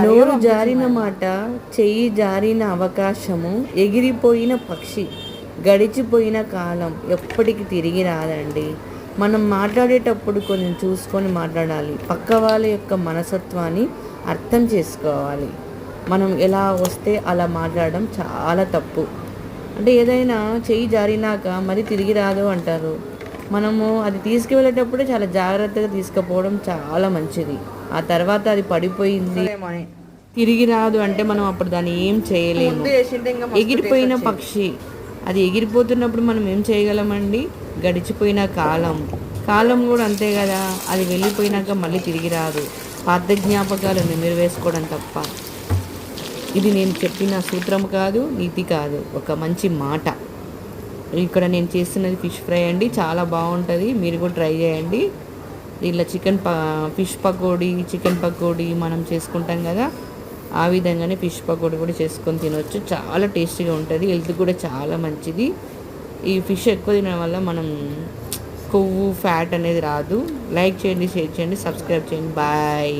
నోరు జారిన మాట, చెయ్యి జారిన అవకాశము, ఎగిరిపోయిన పక్షి, గడిచిపోయిన కాలం ఎప్పటికి తిరిగి రాదండి. మనం మాట్లాడేటప్పుడు కొంచెం చూసుకొని మాట్లాడాలి. పక్క వాళ్ళ యొక్క మనస్తత్వాన్ని అర్థం చేసుకోవాలి. మనం ఎలా వస్తే అలా మాట్లాడడం చాలా తప్పు. అంటే ఏదైనా చెయ్యి జారినాక మరి తిరిగి రాదు అంటారు. మనము అది తీసుకువెళ్ళేటప్పుడే చాలా జాగ్రత్తగా తీసుకుపోవడం చాలా మంచిది. ఆ తర్వాత అది పడిపోయింది, తిరిగి రాదు అంటే మనం అప్పుడు దాన్ని ఏం చేయలేము. ఎగిరిపోయిన పక్షి, అది ఎగిరిపోతున్నప్పుడు మనం ఏం చేయగలమండి? గడిచిపోయిన కాలం, కాలం కూడా అంతే కదా, అది వెళ్ళిపోయినాక మళ్ళీ తిరిగి రాదు. పాత జ్ఞాపకాలు నెమరు వేసుకోవడం తప్ప. ఇది నేను చెప్పిన సూత్రం కాదు, నీతి కాదు, ఒక మంచి మాట. ఇక్కడ నేను చేస్తున్నది ఫిష్ ఫ్రై అండి, చాలా బాగుంటుంది. మీరు కూడా ట్రై చేయండి. ఇలా ఫిష్ పకోడీ, చికెన్ పకోడీ మనం చేసుకుంటాం కదా, ఆ విధంగానే ఫిష్ పకోడీ కూడా చేసుకొని తినవచ్చు. చాలా టేస్టీగా ఉంటుంది, హెల్త్ కూడా చాలా మంచిది. ఈ ఫిష్ ఎక్కువ తినడం వల్ల మనం కొవ్వు, ఫ్యాట్ అనేది రాదు. లైక్ చేయండి, షేర్ చేయండి, సబ్స్క్రైబ్ చేయండి. బాయ్.